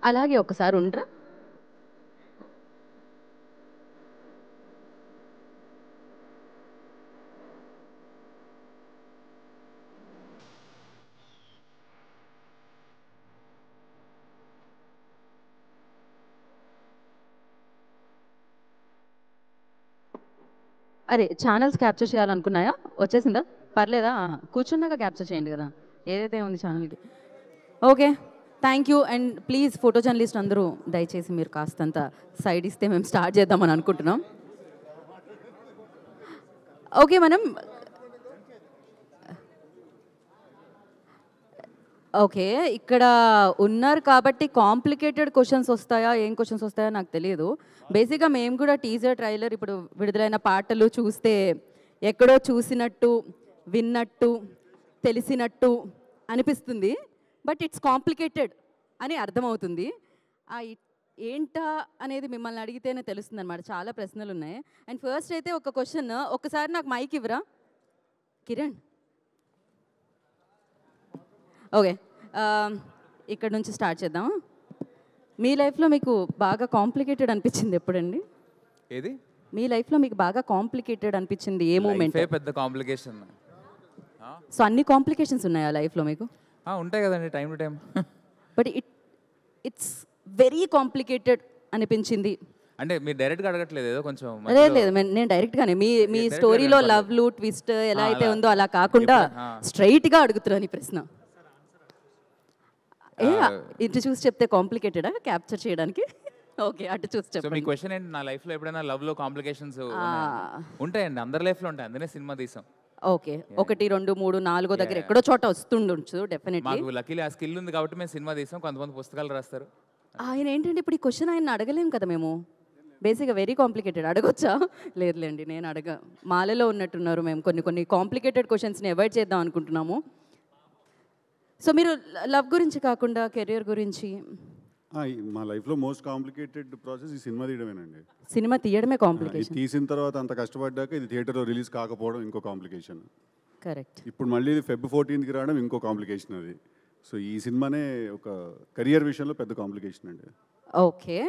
అలాగే ఒకసారి ఉండరా. అరే ఛానల్స్ క్యాప్చర్ చేయాలనుకున్నాయా? వచ్చేసిందా? పర్లేదా? కూర్చున్నాక క్యాప్చర్ చేయండి కదా, ఏదైతే ఉంది ఛానల్కి. Okay, thank you. And please photo journalist అందరూ దయచేసి మీరు కాస్తంత సైడ్ ఇస్తే మేము స్టార్ట్ చేద్దామని అనుకుంటున్నాం. ఓకే, మనం ఓకే ఇక్కడ ఉన్నారు కాబట్టి కాంప్లికేటెడ్ క్వశ్చన్స్ వస్తాయా, ఏం క్వశ్చన్స్ వస్తాయో నాకు తెలియదు. బేసిక్గా మేము కూడా టీజర్ ట్రైలర్ ఇప్పుడు విడుదలైన పాటలు చూస్తే ఎక్కడో చూసినట్టు, విన్నట్టు, తెలిసినట్టు అనిపిస్తుంది. బట్ ఇట్స్ కాంప్లికేటెడ్ అని అర్థమవుతుంది. ఏంటా అనేది మిమ్మల్ని అడిగితేనే తెలుస్తుంది అనమాట. చాలా ప్రశ్నలు ఉన్నాయి. అండ్ ఫస్ట్ అయితే ఒక క్వశ్చన్, ఒక్కసారి నాకు మైక్ ఇవ్వరా కిరణ్? ఓకే, ఇక్కడ నుంచి స్టార్ట్ చేద్దాం. మీ లైఫ్లో మీకు బాగా కాంప్లికేటెడ్ అనిపించింది ఎప్పుడండి? ఏది మీ లైఫ్లో మీకు బాగా కాంప్లికేటెడ్ అనిపించింది ఏ మూమెంట్? పెద్ద కాంప్లికేషన్. సో అన్ని కాంప్లికేషన్స్ ఉన్నాయా లైఫ్లో మీకు? ఉంటాయి కదండి, time to time. But it's very complicated అనిపించింది అంటే మీరు డైరెక్ట్గా అడగట్లేదు, ఏదో కొంచెం లేదు. నేను డైరెక్ట్గానే మీ స్టోరీలో లవ్లు ట్విస్ట్ ఎలా అయితే ఉందో అలా కాకుండా స్ట్రైట్గా అడుగుతున్నాను ఈ ప్రశ్న. ఇటు చూసి చెప్తే కాంప్లికేటెడా క్యాప్చర్ చేయడానికి? ఓకే, అటు చూసి చెప్పండి. మీ క్వశ్చన్ ఏంటి, నా లైఫ్లో ఎప్పుడైనా లవ్లో కాంప్లికేషన్స్ ఉంటాయండి? అందరి లైఫ్లో ఉంటాయి, అందుకే సినిమా తీసాం. ఓకే, 1, 2, 3, 4 దగ్గర ఎక్కడో చోట వస్తుండొచ్చు డెఫినెట్లీ. మాకు లక్కీలీ ఆ స్కిల్ ఉంది కాబట్టి మేము సినిమా తీసాం. కొంతమంది పుస్తకాలు రాస్తారు. ఆయన ఏంటంటే ఇప్పుడు ఈ క్వశ్చన్ ఆయన అడగలేం కదా మేము. బేసిక్గా వెరీ కాంప్లికేటెడ్. అడగొచ్చా? లేదులేండి, నేను మాలలో ఉన్నట్టున్నారు. మేము కొన్ని కాంప్లికేటెడ్ క్వశ్చన్స్ని అవాయిడ్ చేద్దాం అనుకుంటున్నాము. సో మీరు లవ్ గురించి కాకుండా కెరియర్ గురించి? మా లైఫ్లో మోస్ట్ కాంప్లికేటెడ్ ప్రాసెస్ ఈ సినిమా తీయడమేనండి. సినిమా తీయడమే కాంప్లికేషన్. తీసిన తర్వాత అంత కష్టపడ్డాక ఇది థియేటర్లో రిలీజ్ కాకపోవడం ఇంకో కాంప్లికేషన్. కరెక్ట్. ఇప్పుడు మళ్ళీ ఇది Feb 14th రావడం ఇంకో కాంప్లికేషన్ అది. సో ఈ సినిమానే ఒక కెరియర్ విషయంలో పెద్ద కాంప్లికేషన్ అండి. ఓకే,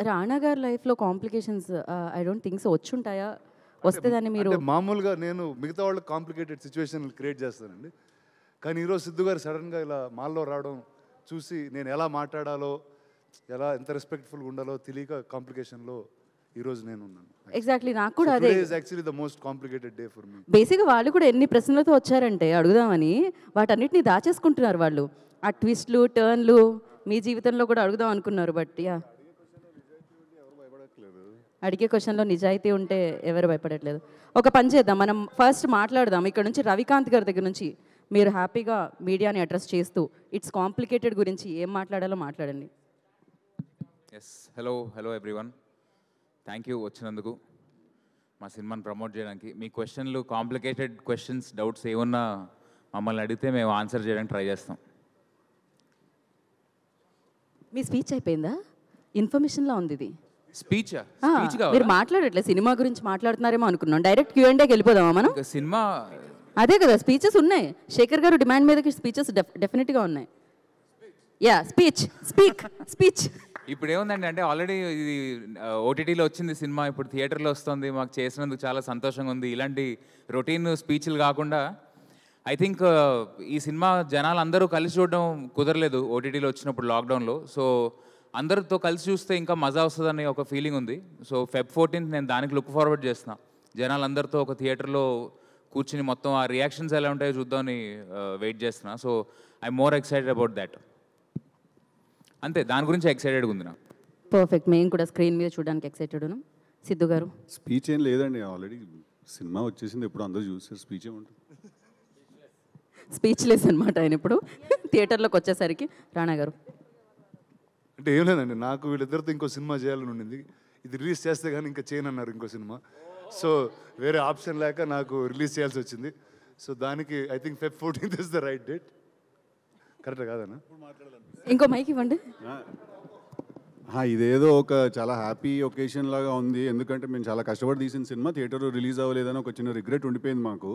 రాణా గారి లైఫ్లో complications I don't think so వచ్చుంటాయా? వస్తే దాన్ని మీరు మామూలుగా నేను మిగతా వాళ్ళకి కాంప్లికేటెడ్ సిచ్యువేషన్ క్రియేట్ చేస్తానండి. కానీ ఈరోజు సిద్ధు గారు సడన్గా ఇలా మాల్లో రావడం చూసి నేను ఎలా మాట్లాడాలో, ఎలా ఎంత రెస్పెక్ట్ఫుల్గా ఉండాలో తెలియక కాంప్లికేషన్లో ఈరోజు నేను ఉన్నాను. ఎగ్జాక్ట్లీ, నాకు కూడా అదే. Actually the most complicated day for me. బేసిక్గా వాళ్ళు కూడా ఎన్ని ప్రశ్నలతో వచ్చారంటే అడుగుదామని, వాటన్నిటిని దాచేసుకుంటున్నారు వాళ్ళు. ఆ ట్విస్ట్లు టర్న్లు మీ జీవితంలో కూడా అడుగుదాం అనుకున్నారు. బట్ యా, అడిగే క్వశ్చన్లో నిజాయితీ ఉంటే ఎవరు భయపడట్లేదు. ఒక పని చేద్దాం, మనం ఫస్ట్ మాట్లాడదాం. ఇక్కడ నుంచి రవికాంత్ గారి దగ్గర నుంచి మీరు హ్యాపీగా మీడియాని అడ్రస్ చేస్తూ ఇట్స్ కాంప్లికేటెడ్ గురించి ఏం మాట్లాడాలో మాట్లాడండి. Yes, hello everyone, thank you వచ్చినందుకు మా సినిమాని ప్రమోట్ చేయడానికి. మీ క్వశ్చన్లు కాంప్లికేటెడ్ క్వశ్చన్స్, డౌట్స్ ఏమన్నా మమ్మల్ని అడిగితే మేము ఆన్సర్ చేయడానికి ట్రై చేస్తాం. మీ స్పీచ్ అయిపోయిందా? ఇన్ఫర్మేషన్లా ఉంది ఇది. స్పీచ్ మీరు మాట్లాడట్లేదు, సినిమా గురించి మాట్లాడుతున్నారేమో అనుకున్నాం. డైరెక్ట్ Q&Aకి వెళ్ళిపోదామా మనం? సినిమా అదే కదా, స్పీచెస్ ఉన్నాయి. శేఖర్ గారు డిమాండ్ మీదకి స్పీచెస్ డెఫినెట్గా ఉన్నాయి. Yeah, speech. ఇప్పుడు ఏముందండి అంటే ఆల్రెడీ ఇది ఓటీటీలో వచ్చింది సినిమా, ఇప్పుడు థియేటర్లో వస్తుంది. మాకు చేసినందుకు చాలా సంతోషంగా ఉంది. ఇలాంటి రొటీన్ స్పీచ్లు కాకుండా ఐ థింక్ ఈ సినిమా జనాలు అందరూ కలిసి చూడడం కుదరలేదు ఓటీటీలో వచ్చినప్పుడు లాక్డౌన్లో. సో అందరితో కలిసి చూస్తే ఇంకా మజా వస్తుందని ఒక ఫీలింగ్ ఉంది. సో Feb 14th నేను దానికి లుక్ ఫార్వర్డ్ చేస్తున్నా. జనాలందరితో ఒక థియేటర్లో కూర్చుని మొత్తం ఆ రియాక్షన్స్ ఎలా ఉంటాయో చూద్దామని వెయిట్ చేస్తున్నా. So I'm more excited about that. అంతే, దాని గురించి ఎక్సైటెడ్గా ఉంది నా. పర్ఫెక్ట్, మేము కూడా స్క్రీన్ మీద చూడడానికి ఎక్సైటెడ్ ఉన్నాం. సిద్ధు గారు? స్పీచ్ ఏం లేదండి, ఆల్రెడీ సినిమా వచ్చేసింది, ఎప్పుడు అందరూ చూసారు. స్పీచ్ ఏముంటుంది? స్పీచ్లెస్ అనమాట ఆయన ఇప్పుడు థియేటర్లోకి వచ్చేసరికి. రాణా గారు? అంటే ఏం లేదండి, నాకు వీళ్ళిద్దరితో ఇంకో సినిమా చేయాలని ఉండింది. ఇది రిలీజ్ చేస్తే కానీ ఇంకా చేయనన్నారు ఇంకో సినిమా. సో వేరే ఆప్షన్ లేక నాకు రిలీజ్ చేయాల్సి వచ్చింది. సో దానికి I think Feb 14th is the right date. Correct కాదన్నా? ఇంకో మైక్ ఇవ్వండి. ఇదేదో ఒక చాలా హ్యాపీ ఒకేషన్ లాగా ఉంది, ఎందుకంటే మేము చాలా కష్టపడి తీసిన సినిమా థియేటర్లో రిలీజ్ అవ్వలేదని ఒక చిన్న రిగ్రెట్ ఉండిపోయింది మాకు.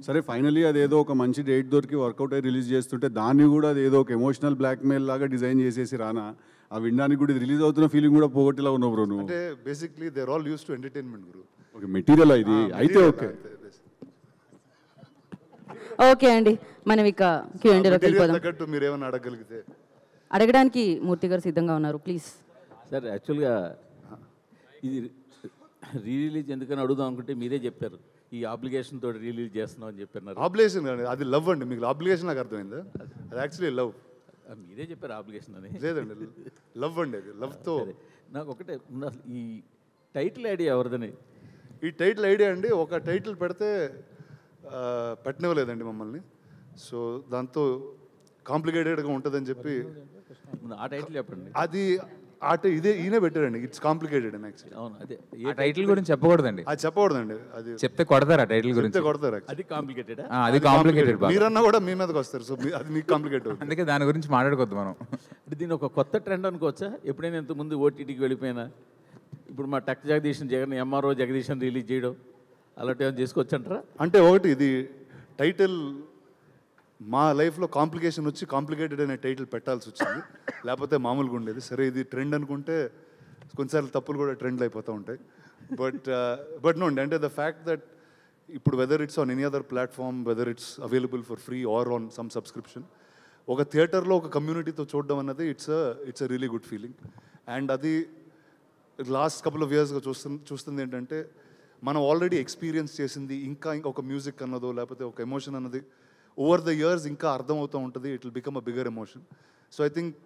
సరే ఫైనలీ అదేదో ఒక మంచి డేట్ దొరికి వర్కౌట్ అయ్యి రిలీజ్ చేస్తుంటే దాన్ని కూడా అదేదో ఒక ఎమోషనల్ బ్లాక్మెయిల్ లాగా డిజైన్ చేసేసి రానా, ఆ వినడానికి కూడా రిలీజ్ అవుతున్న ఫీలింగ్ కూడా పోగొట్టేలా ఉన్నావు బ్రో నువ్వు. అంటే basically they are all uses to entertainment గురు. ఓకే మెటీరియల్ ఇది అయితే ఓకే. ఓకే అండి, మనం ఇక Q&Aలోకి వెళ్ళిపోదాం. తగ్గట్టు మీరు ఏమైనా అడగగలిగితే. అడగడానికి మూర్తి గారు సిద్ధంగా ఉన్నారు, ప్లీజ్. సార్ యాక్చువల్గా ఇది రిలీజ్ ఎందుకని అడుగుదాం అనుకుంటే మీరే చెప్పారు ఈ ఆబ్లిగేషన్ తోటి రిలీజ్ చేస్తున్నాం అని చెప్పారు. ఆబ్లిగేషన్ కాదు, అది లవ్ అండి. మీకు ఆబ్లిగేషన్ నాకు అర్థమైందా? అది యాక్చువల్లీ లవ్. మీరే చెప్పారు ఆబ్లిగేషన్ అని. లేదండి, లవ్ అండి. అది లవ్తో. నాకు ఒకటే అసలు ఈ టైటిల్ ఐడియా ఎవరిదని? ఈ టైటిల్ ఐడియా అండి, ఒక టైటిల్ పెడితే పెట్టనివ్వలేదండి మమ్మల్ని. సో దాంతో కాంప్లికేటెడ్గా ఉంటుందని చెప్పి ఆ టైటిల్ చెప్పండి. అది ఇదే ఈయన పెట్టారండి. ఇట్స్ కాంప్లికేటెడ్ అని యాక్చువల్లీ. అవును, అదే ఆ టైటిల్ గురించి చెప్పకూడదండి. అది చెప్పకూడదండి. అది చెప్తే కొడతారా టైటిల్ గురించి? కొడతారు. అది కాంప్లికేటెడ్. అది కాంప్లికేటెడ్. మీరన్నా కూడా మీ మీదకి వస్తారు. సో అది మీకు కాంప్లికేట్ అవుతుంది. అందుకే దాని గురించి మాట్లాడుకోవద్దు మనం. అంటే దీని ఒక కొత్త ట్రెండ్ అనుకోవచ్చా? ఎప్పుడైనా ఇంతకుముందు ఓటీటీకి వెళ్ళిపోయినా ఇప్పుడు మా టక్ జగదీశన్ జగన్ ఎంఆర్ఓ జగదీశన్ రిలీజ్ చేయడం అలాంటి ఏమైనా చేసుకోవచ్చు అంటారా? అంటే ఒకటి ఇది టైటిల్ మా లైఫ్లో కాంప్లికేషన్ వచ్చి కాంప్లికేటెడ్ అనే టైటిల్ పెట్టాల్సి వచ్చింది, లేకపోతే మామూలుగా ఉండేది. సరే ఇది ట్రెండ్ అనుకుంటే కొన్నిసార్లు తప్పులు కూడా ట్రెండ్లు అయిపోతూ ఉంటాయి. బట్ నో అండి, అంటే ద ఫ్యాక్ట్ దట్ ఇప్పుడు whether it's on any other platform, whether it's available for free or on some subscription, ఒక థియేటర్లో ఒక కమ్యూనిటీతో చూడడం అన్నది it's a really good feeling. And అది లాస్ట్ కపుల్ ఆఫ్ ఇయర్స్గా చూస్తుంది ఏంటంటే మనం ఆల్రెడీ ఎక్స్పీరియన్స్ చేసింది ఇంకా ఒక మ్యూజిక్ అన్నదో లేకపోతే ఒక ఎమోషన్ అన్నది ఓవర్ ద ఇయర్స్ ఇంకా అర్థమవుతూ ఉంటుంది. It will become a bigger emotion. So I think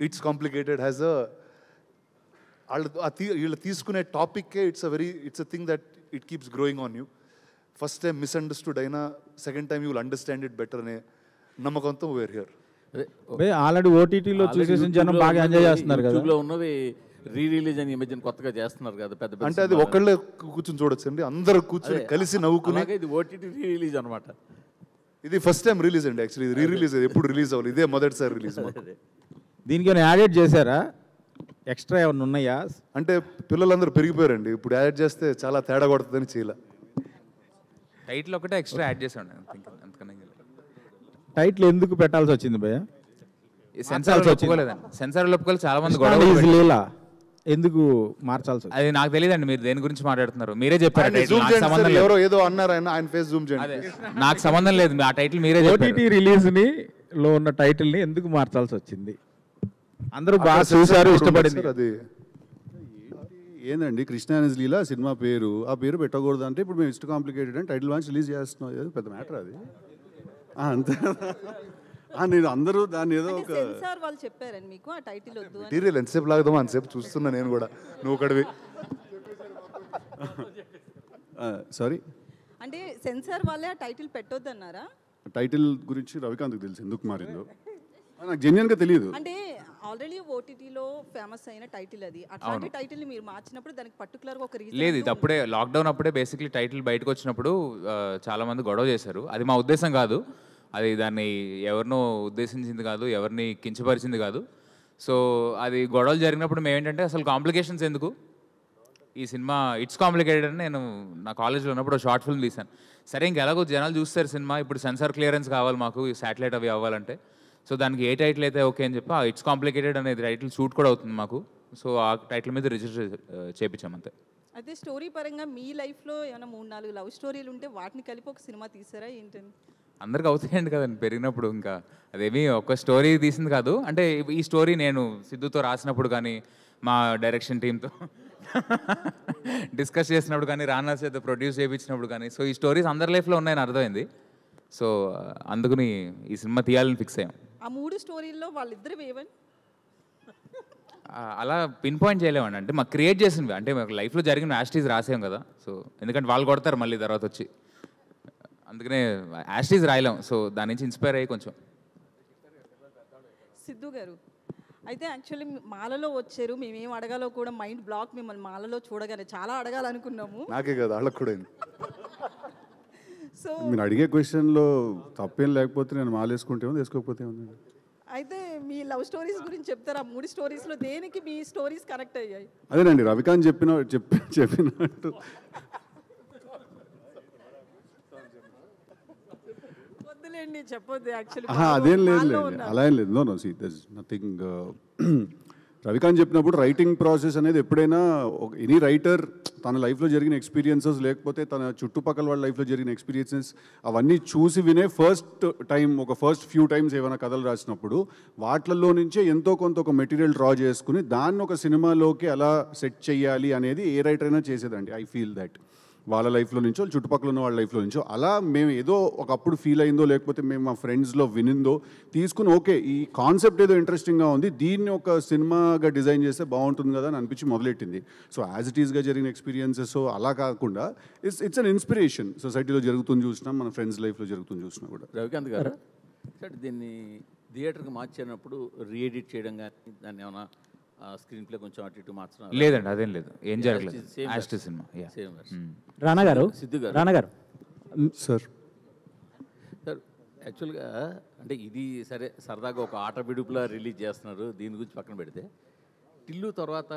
it's complicated has వీళ్ళు తీసుకునే టాపిక్కే it's a thing that it keeps growing on you. First time misunderstood అయినా second time you will understand it better అనే నమ్మకంతో where here. Already ఓటీటీలో చూసేసిన జనం బాగా enjoy చేస్తున్నారు కదా. యూట్యూబ్లో ఉన్నవి రిలీజ్ అని ఈ మధ్యన కొత్తగా చేస్తున్నారు కదా పెద్ద పెద్ద. అంటే అది ఒకళ్ళే కూర్చొని చూడొచ్చు అండి, అందరూ కూర్చొని కలిసి నవ్వుకుని. ఇది ఓటీటీ రిలీజ్ అనమాట. ఇది ఫస్ట్ టైం రిలీజ్ అండి. యాక్చువల్లీ ఇది రిలీజ్, ఎప్పుడు రిలీజ్ అవ్వాలి, ఇదే మొదటిసారి రిలీజ్. దీనికి ఏమైనా యాడ్ చేశారా? ఎక్స్ట్రా ఏమైనా ఉన్నాయా? అంటే పిల్లలందరూ పెరిగిపోయారండి, ఇప్పుడు యాడ్ చేస్తే చాలా తేడా కొడుతుందని చేయలే. టైటిల్ ఒకటే ఎక్స్ట్రా యాడ్ చేసాం అంతకన్నా. టైటిల్ ఎందుకు పెట్టాల్సి వచ్చింది భయ్య? సెన్సార్ ఒప్పుకోలేదండి. సెన్సార్ ఒప్పుకోలేదు, చాలా మంది గొడవ. ఎందుకు మార్చాల్సి? అది నాకు తెలియదండి, మీరు దేని గురించి మాట్లాడుతున్నారు? మీరే చెప్పారు. ఎవరో ఏదో అన్నారు, ఆయన ఫేస్ జూమ్ చేయండి. నాకు సంబంధం లేదు, ఆ టైటిల్ మీరే చెప్పారు. ఓటీటీ రిలీజ్ లో ఉన్న టైటిల్ ని ఎందుకు మార్చాల్సి వచ్చింది? అందరూ బాగా చూసారు, ఇష్టపడింది. అది ఏందండి కృష్ణానస్ లీలా సినిమా పేరు, ఆ పేరు పెట్టకూడదు అంటే ఇప్పుడు మేము ఇష్ట కాంప్లికేటెడ్ అని టైటిల్ వాంచి రిలీజ్ చేస్తున్నాం, ఏదో పెద్ద మ్యాటర్ అది అంతే. నేను అందరూ దాన్ని ఏదో ఒక సెన్సార్ వాళ్ళు చెప్పారండి మీకు ఆ టైటిల్ వద్దు అని. మెటీరియల్ ఎంతసేపు లాగదామో అంతసేపు చూస్తున్నా నేను కూడా. నువ్వు ఒకటివి. సారీ, అంటే సెన్సార్ వాళ్ళే ఆ టైటిల్ పెట్టొద్దు అన్నారా? టైటిల్ గురించి రవికాంత్కి తెలుసు ఎందుకు మారిందో, నాకు జెన్యున్గా తెలియదు. అంటే ఆల్రెడీ ఓటీటీలో ఫేమస్ అయిన టైటిల్ అది, అట్లాంటి టైటిల్ ని మీరు మార్చినప్పుడు దానికి పర్టికులర్ గా ఒక రీజన్ లేదు. ఇది అప్పుడే లాక్డౌన్ అప్పుడే బేసిక్లీ టైటిల్ బయటకు వచ్చినప్పుడు చాలా మంది గొడవ చేశారు. అది మా ఉద్దేశం కాదు, అది దాన్ని ఎవరినో ఉద్దేశించింది కాదు, ఎవరిని కించపరిచింది కాదు. సో అది గొడవలు జరిగినప్పుడు మేమేంటంటే అసలు కాంప్లికేషన్స్ ఎందుకు, ఈ సినిమా ఇట్స్ కాంప్లికేటెడ్ అని నేను నా కాలేజ్లో ఉన్నప్పుడు షార్ట్ ఫిల్మ్ తీశాను. సరే ఇంకెలాగో జనాలు చూస్తారు సినిమా, ఇప్పుడు సెన్సార్ క్లియరెన్స్ కావాలి మాకు, శాటిలైట్ అవి అవ్వాలంటే. సో దానికి ఏ టైటిల్ అయితే ఓకే అని చెప్పి ఆ ఇట్స్ కాంప్లికేటెడ్ అనేది టైటిల్ షూట్ కూడా అవుతుంది మాకు. సో ఆ టైటిల్ మీద రిజిస్టర్ చేయించామంతే. అయితే స్టోరీ పరంగా మీ లైఫ్లో ఏమైనా 3-4 లవ్ స్టోరీలు ఉంటే వాటిని కలిపి ఒక సినిమా తీసారా ఏంటని? అందరికి అవుతాయండి కదండి పెరిగినప్పుడు. ఇంకా అదేమి ఒక స్టోరీ తీసింది కాదు. అంటే ఈ స్టోరీ నేను సిద్ధుతో రాసినప్పుడు కానీ, మా డైరెక్షన్ టీంతో డిస్కస్ చేసినప్పుడు కానీ, రానా చేత ప్రొడ్యూస్ చేయించినప్పుడు కానీ, సో ఈ స్టోరీస్ అందరి లైఫ్లో ఉన్నాయని అర్థమైంది. సో అందుకని ఈ సినిమా తీయాలని ఫిక్స్ అయ్యాం. ఆ 3 స్టోరీల్లో వాళ్ళిద్దరు వేవని అలా పిన్ పాయింట్ చేయలేమండి. అంటే మాకు క్రియేట్ చేసినవి, అంటే మాకు లైఫ్లో జరిగిన యాస్టీస్ రాసాం కదా. సో ఎందుకంటే వాళ్ళు కొడతారు మళ్ళీ తర్వాత వచ్చి, అందుకనే యాస్టీస్ రాయలేం. సో దాని నుంచి ఇన్స్పైర్ అయ్యి కొంచెం. సిద్ధు గారు అయితే యాక్చువల్లీ మాలలో వచ్చారు, మేమేం అడగాలో కూడా మైండ్ బ్లాక్. మిమ్మల్ని మాలలో చూడగానే చాలా అడగాలనుకున్నాము. నాకే కదా వాళ్ళకు కూడా. సో మీరు అడిగే క్వశ్చన్లో తప్పేం లేకపోతే నేను మాలేసుకుంటే ఉంది, వేసుకోకపోతే ఉంది. అయితే మీ లవ్ స్టోరీస్ గురించి చెప్తారా? 3 స్టోరీస్లో దేనికి మీ స్టోరీస్ కనెక్ట్ అయ్యాయి? అదేనండి రవికాంత్ చెప్పినట్టు వద్దులేండి, చెప్పొద్దు. యాక్చువల్లీ అదేం లేదు అలా ఏం లేదు. No see that's nothing. Ravikant చెప్పినప్పుడు రైటింగ్ ప్రాసెస్ అనేది ఎప్పుడైనా ఎనీ రైటర్ తన లైఫ్లో జరిగిన ఎక్స్పీరియన్సెస్ లేకపోతే తన చుట్టుపక్కల వాళ్ళ లైఫ్లో జరిగిన ఎక్స్పీరియన్సెస్ అవన్నీ చూసి వినే ఫస్ట్ ఫ్యూ టైమ్స్ ఏమైనా కథలు రాసినప్పుడు వాటిల్లో నుంచే ఎంతో కొంత ఒక మెటీరియల్ డ్రా చేసుకుని దాన్ని ఒక సినిమాలోకి ఎలా సెట్ చేయాలి అనేది ఏ రైటర్ అయినా చేసేదండి. ఐ ఫీల్ దట్ వాళ్ళ లైఫ్లో నుంచో చుట్టుపక్కల ఉన్న వాళ్ళ లైఫ్లో నుంచో అలా మేము ఏదో ఒకప్పుడు ఫీల్ అయిందో లేకపోతే మేము మా ఫ్రెండ్స్లో వినిందో తీసుకుని ఓకే ఈ కాన్సెప్ట్ ఏదో ఇంట్రెస్టింగ్గా ఉంది, దీన్ని ఒక సినిమాగా డిజైన్ చేస్తే బాగుంటుంది కదా అని అనిపించి మొదలెట్టింది. సో యాజ్ ఇట్ ఈస్గా జరిగిన ఎక్స్పీరియన్సెస్ అలా కాకుండా ఇట్స్ అన్ ఇన్స్పిరేషన్. సొసైటీలో జరుగుతుంది చూసినా మన ఫ్రెండ్స్ లైఫ్లో జరుగుతుంది చూసినా కూడా. రవికాంత్ గారు సార్ దీన్ని థియేటర్కి మార్చినప్పుడు రీఎడిట్ చేయడం కానీ దాన్ని ఏమైనా స్క్రీన్ ప్లే కొంచెం అటు ఇటు మార్చడం లేదండి, అదేం లేదు, ఏం జరగలేదు. సినిమా రానా గారు సిద్ధు గారు సార్ సార్ యాక్చువల్గా అంటే ఇది సరే సరదాగా ఒక ఆట విడుపులా రిలీజ్ చేస్తున్నారు, దీని గురించి పక్కన పెడితే టిల్లు తర్వాత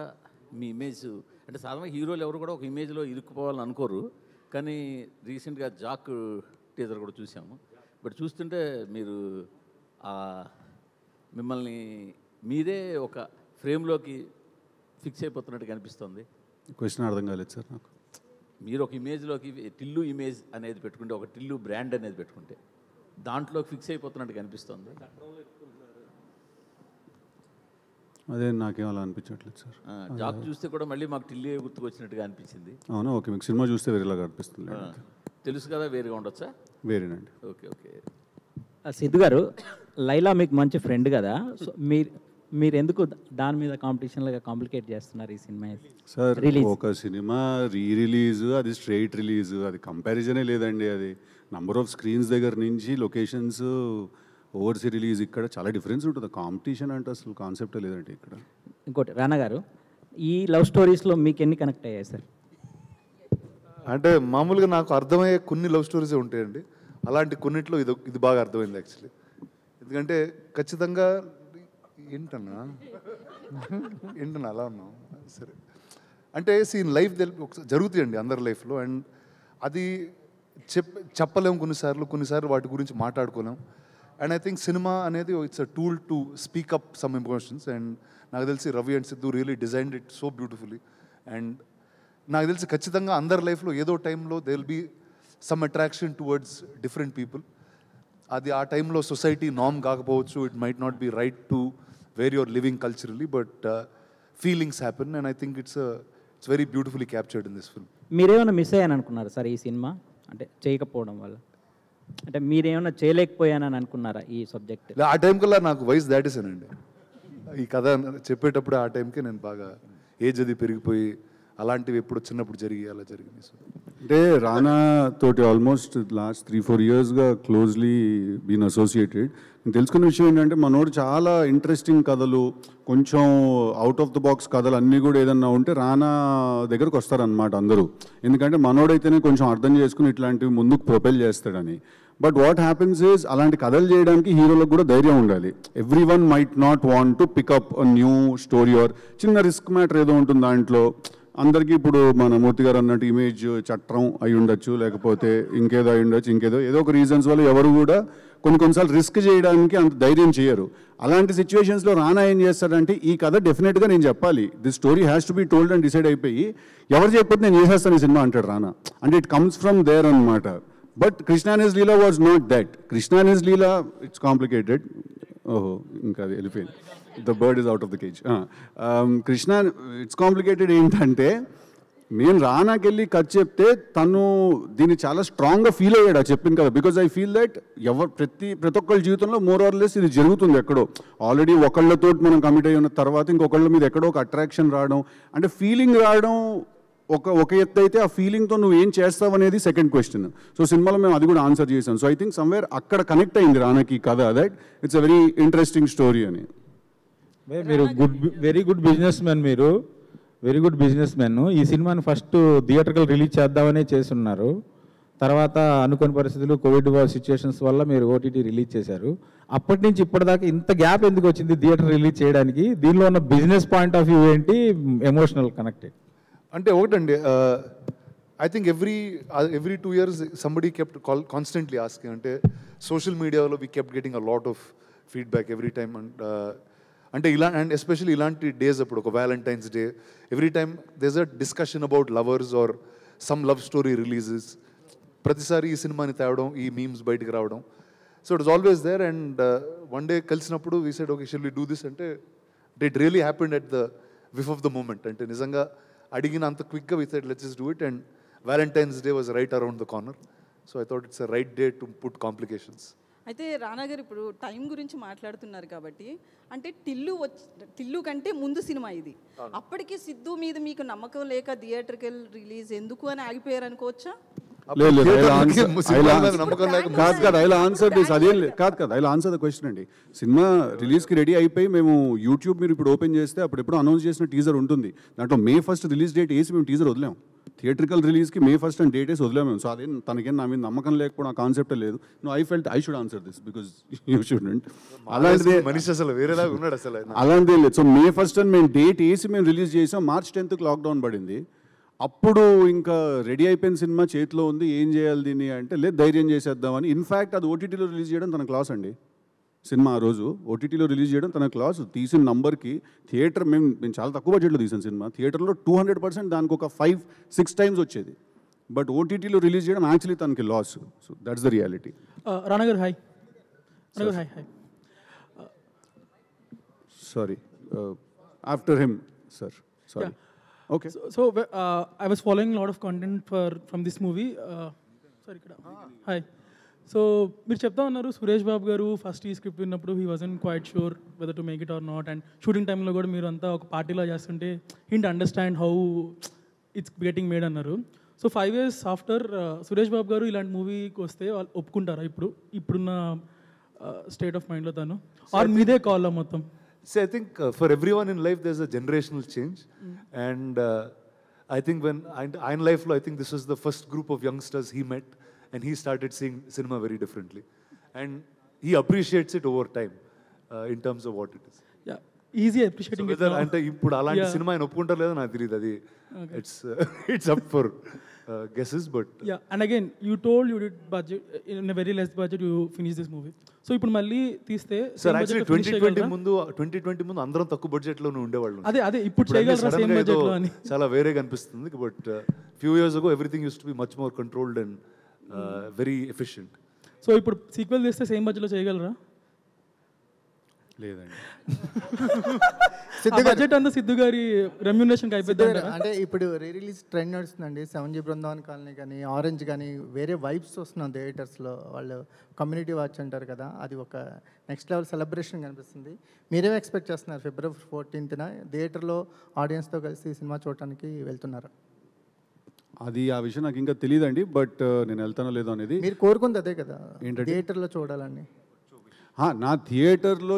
మీ ఇమేజ్ అంటే సాధారణంగా హీరోలు ఎవరు కూడా ఒక ఇమేజ్లో ఇరుక్కుపోవాలని అనుకోరు, కానీ రీసెంట్గా జాక్ టీజర్ కూడా చూసాము. బట్ చూస్తుంటే మీరు మిమ్మల్ని మీరే ఒక ఫ్రేమ్లోకి ఫిక్స్ అయిపోతున్నట్టు కనిపిస్తుంది. క్వశ్చన్ అర్థం కాలేదు సార్ నాకు. మీరు ఒక ఇమేజ్లోకి టిల్లు ఇమేజ్ అనేది పెట్టుకుంటే ఒక టిల్లు బ్రాండ్ అనేది పెట్టుకుంటే దాంట్లో ఫిక్స్ అయిపోతున్నట్టు కనిపిస్తుంది. అదే నాకేం అలా అనిపించట్లేదు సార్. జాబ్ చూస్తే కూడా మళ్ళీ మాకు టిల్లు గుర్తుకొచ్చినట్టుగా అనిపించింది. అవునా, ఓకే. మీకు సినిమా చూస్తే వేరేలాగా అనిపిస్తుంది. తెలుసు కదా, వేరేగా ఉండొచ్చా? వేరేనండి. Okay okay. సిద్ధు గారు, లైలా మీకు మంచి ఫ్రెండ్ కదా, సో మీరు ఎందుకు దాని మీద కాంపిటీషన్లుగా కాంప్లికేట్ చేస్తున్నారు ఈ సినిమా? సార్ ఒక సినిమా రిలీజ్ అది స్ట్రైట్ రిలీజ్, అది కంపారిజనే లేదండి. అది నంబర్ ఆఫ్ స్క్రీన్స్ దగ్గర నుంచి లొకేషన్స్ ఓవర్సీ రిలీజ్ ఇక్కడ చాలా డిఫరెన్స్ ఉంటుంది. కాంపిటీషన్ అంటే అసలు కాన్సెప్టే లేదండి ఇక్కడ. ఇంకోటి రానా గారు, ఈ లవ్ స్టోరీస్లో మీకు ఎన్ని కనెక్ట్ అయ్యాయి సార్? అంటే మామూలుగా నాకు అర్థమయ్యే కొన్ని లవ్ స్టోరీసే ఉంటాయండి, అలాంటి కొన్నిట్లో ఇది బాగా అర్థమైంది యాక్చువల్లీ. ఎందుకంటే ఖచ్చితంగా ఏంటన్నా అలా ఉన్నాం సరే అంటే సీన్ లైఫ్ జరుగుతాయండి అందరి లైఫ్లో, అండ్ అది చెప్పలేము కొన్నిసార్లు వాటి గురించి మాట్లాడుకోలేం. అండ్ ఐ థింక్ సినిమా అనేది it's a tool to speak up some emotions, and నాకు తెలిసి Ravi and Siddhu really designed it so beautifully. And నాకు తెలిసి ఖచ్చితంగా అందరి లైఫ్లో ఏదో టైంలో they will be some attraction towards different people. అది ఆ టైంలో సొసైటీ నార్మ్ కాకపోవచ్చు, it might not be right to where you're living culturally, but feelings happen, and I think it's very beautifully captured in this film. మీరేమైనా miss అయ్యాను అనుకున్నారా sir ఈ cinema అంటే చేయకపోవడం వల్ల? అంటే మీరేమైనా చేయలేకపోయానని అనుకున్నారా ఈ సబ్జెక్ట్? ఆ టైం కల్లా నాకు వయసు దాటేసానండి. ఈ కథ చెప్పేటప్పుడు ఆ టైంకి నేను బాగా ఏజ్ అది పెరిగిపోయి అలాంటివి ఎప్పుడు చిన్నప్పుడు అలా జరిగింది. అంటే రానా తోటి ఆల్మోస్ట్ లాస్ట్ 3-4 yearsగా క్లోజ్లీ బీన్ అసోసియేటెడ్. నేను తెలుసుకున్న విషయం ఏంటంటే మనోడు చాలా ఇంట్రెస్టింగ్ కథలు, కొంచెం అవుట్ ఆఫ్ ద బాక్స్ కథలు అన్నీ కూడా ఏదన్నా ఉంటే రానా దగ్గరకు వస్తారనమాట అందరూ. ఎందుకంటే మనోడైతేనే కొంచెం అర్థం చేసుకుని ఇట్లాంటివి ముందుకు ప్రొపెల్ చేస్తాడని. బట్ వాట్ హ్యాపెన్స్ ఈజ్ అలాంటి కథలు చేయడానికి హీరోలకు కూడా ధైర్యం ఉండాలి. Every one might not want to pick up a new story or చిన్న రిస్క్ మ్యాటర్ ఏదో ఉంటుంది దాంట్లో. అందరికీ ఇప్పుడు మన మూర్తి గారు అన్నట్టు ఇమేజ్ చట్టం అయి ఉండొచ్చు, లేకపోతే ఇంకేదో అయి ఉండొచ్చు, ఏదో ఒక రీజన్స్ వల్ల ఎవరు కూడా కొన్నిసార్లు రిస్క్ చేయడానికి అంత ధైర్యం చేయరు. అలాంటి సిచ్యువేషన్స్లో రానా ఏం చేస్తాడంటే ఈ కథ డెఫినెట్గా నేను చెప్పాలి, this story has to be told అని డిసైడ్ అయిపోయి ఎవరు చెప్పితే నేను చేసేస్తాను ఈ సినిమా అంటాడు రానా. అంటే ఇట్ కమ్స్ ఫ్రమ్ దేర్ అనమాట. But Krishna and his Leela was not that. Krishna and his Leela it's complicated. ఓహో ఇంకా అది వెళ్ళిపోయింది, the bird is out of the cage. Krishna it's complicated ఏంటంటే నేను రానాకి వెళ్ళి కథ చెప్తే తను దీన్ని చాలా స్ట్రాంగ్గా ఫీల్ అయ్యాడు చెప్పింది కదా. బికాజ్ ఐ ఫీల్ దట్ ప్రతి ఒక్కళ్ళ జీవితంలో మోర్ ఆర్ లెస్ ఇది జరుగుతుంది ఎక్కడో. ఆల్రెడీ ఒకళ్ళతో మనం కమిట్ అయ్యి ఉన్న తర్వాత ఇంకొకళ్ళ మీద ఎక్కడో ఒక అట్రాక్షన్ రావడం, అంటే ఫీలింగ్ రావడం ఒక ఎత్తు అయితే, ఆ ఫీలింగ్తో నువ్వు ఏం చేస్తావు అనేది సెకండ్ క్వశ్చన్. సో సినిమాలో మేము అది కూడా ఆన్సర్ చేసాం. సో ఐ థింక్ సమ్వేర్ అక్కడ కనెక్ట్ అయింది రానాకి కథ, that it's a very interesting story అని. మీరు వెరీ గుడ్ బిజినెస్ మ్యాన్, మీరు వెరీ గుడ్ బిజినెస్ మ్యాన్. ఈ సినిమాని ఫస్ట్ థియేటర్కల్ రిలీజ్ చేద్దామనే చేస్తున్నారు. తర్వాత అనుకోని పరిస్థితులు కోవిడ్ సిచ్యువేషన్స్ వల్ల మీరు ఓటీటీ రిలీజ్ చేశారు. అప్పటి నుంచి ఇప్పటిదాకా ఇంత గ్యాప్ ఎందుకు వచ్చింది థియేటర్ రిలీజ్ చేయడానికి? దీనిలో ఉన్న బిజినెస్ పాయింట్ ఆఫ్ వ్యూ ఏంటి, ఎమోషనల్ కనెక్టెడ్? అంటే ఒకటండి, I think every 2 years somebody kept constantly asking. అంటే సోషల్ మీడియాలో we kept getting a lot of feedback every time. అంటే అండ్ ఎస్పెషల్లీ ఇలాంటి డేస్ అప్పుడు, ఒక Valentine's Day, every time there's a discussion about lovers or some love story releases. ప్రతిసారి ఈ సినిమాని తేవడం, ఈ మీమ్స్ బయటికి రావడం. So it was always there. And one day కలిసినప్పుడు we said okay shall we do this అంటే it really happened at the whiff of the moment. అంటే నిజంగా అడిగిన అంత క్విక్గా we said let's just do it. And Valentine's Day was right around the corner. So I thought it's a right day to put complications. అయితే రానా గారు ఇప్పుడు time గురించి మాట్లాడుతున్నారు కాబట్టి, అంటే టిల్లు కంటే ముందు సినిమా ఇది. అప్పటికి సిద్ధు మీద మీకు నమ్మకం లేక థియేటర్కల్ రిలీజ్ ఎందుకు అని ఆగిపోయారు అనుకోవచ్చా? ఆన్సర్ ద క్వశ్చన్ అండి. సినిమా రిలీజ్కి రెడీ అయిపోయి మేము యూట్యూబ్ మీరు ఇప్పుడు ఓపెన్ చేస్తే అప్పుడు అనౌన్స్ చేసిన టీజర్ ఉంటుంది. దాంట్లో May 1st రిలీజ్ డేట్ వేసి మేము టీజర్ వదిలాం. థియేట్రికల్ రిలీజ్కి May 1st అని డేట్ వేసి వదిలాము మేము. సో అదే తనకేం నా మీద నమ్మకం లేకపోవడం ఆ కాన్సెప్టే లేదు. I felt I should answer this because you shouldn't. అలాంటిదే మనిషి అసలు వేరేలా ఉన్నాడు అసలు. అలాంటిదే లేదు. సో May 1st అని మేము డేట్ వేసి మేము రిలీజ్ చేసాం. March 10th లాక్డౌన్ పడింది. అప్పుడు ఇంకా రెడీ అయిపోయిన సినిమా చేతిలో ఉంది, ఏం చేయాలి దీన్ని అంటే లేదు ధైర్యం చేసేద్దామని. ఇన్ఫ్యాక్ట్ అది ఓటీటీలో రిలీజ్ చేయడం తన క్లాస్ అండి. సినిమా ఆ రోజు ఓటీటీలో రిలీజ్ చేయడం తన క్లాస్. తీసిన నంబర్కి థియేటర్ మేము చాలా తక్కువ బడ్జెట్లో తీసిన సినిమా. థియేటర్లో 200% దానికి ఒక 5-6 times వచ్చేది. బట్ ఓటీటీలో రిలీజ్ చేయడం యాక్చువల్లీ తనకి loss. So that's the reality. Rana garu hi. Rana garu hi. Sorry after him sir. Sorry. Okay. So I was following a lot of content from this movie. Sorry, hi. So మీరు చెప్తా ఉన్నారు సురేష్ బాబు గారు first ఈ script విన్నప్పుడు he wasn't quiet sure whether to make it or not. And shooting టైంలో కూడా మీరు అంతా ఒక పార్టీలో చేస్తుంటే hint understand how it's getting made అన్నారు. So 5 years after Suresh Babu గారు ఇలాంటి మూవీకి వస్తే వాళ్ళు ఒప్పుకుంటారా ఇప్పుడున్న స్టేట్ ఆఫ్ మైండ్లో తను, ఆర్ మీదే కాల్ మొత్తం? See, I think for everyone in life, there's a generational change. And I think when in life, I think this was the first group of youngsters he met, and he started seeing cinema very differently. And he appreciates it over time in terms of what it is. Yeah, easy appreciating it. అంటే ఇప్పుడు అలాంటి cinema ఆయన ఒప్పుకుంటారు లేదో నాకు తెలియదు. అది it's up for guesses, but yeah. And again, you told you did budget in a very less budget you finished this movie. So ఇప్పుడు మళ్ళీ తీస్తే సార్ యాక్చువల్లీ 2020 ముందు అందరం తక్కువ బడ్జెట్ లోనే ఉండేవాళ్ళు. అదే ఇప్పుడు చేయగలరా సేమ్ బడ్జెట్ లో అని చాలా వేరేగా అనిపిస్తుంది. But few years ago everything use to be much more controlled and very efficient. So ఇప్పుడు సీక్వెల్ చేస్తే సేమ్ బడ్జెట్ లో చేయగలరా? లేదండి. బడ్జెట్ అంతా సిద్ధు గారి రెమ్యూనరేషన్ అయిపోయింది. అంటే ఇప్పుడు రిలీజ్ ట్రెండ్ నడుస్తుందండి. 7G బృందావన్ కాలనీ కానీ ఆరెంజ్ కానీ వేరే వైబ్స్ వస్తున్నాం థియేటర్స్లో. వాళ్ళు కమ్యూనిటీ వాచ్ అంటారు కదా, అది ఒక నెక్స్ట్ లెవెల్ సెలబ్రేషన్ కనిపిస్తుంది. మీరేం ఎక్స్పెక్ట్ చేస్తున్నారు? February 14th థియేటర్లో ఆడియన్స్తో కలిసి సినిమా చూడటానికి వెళ్తున్నారు. అది ఆ విషయం నాకు ఇంకా తెలియదండి. బట్ నేను వెళ్తానో లేదో అనేది మీరు కోరుకుంది అదే కదా, థియేటర్లో చూడాలని. నా థియేటర్లో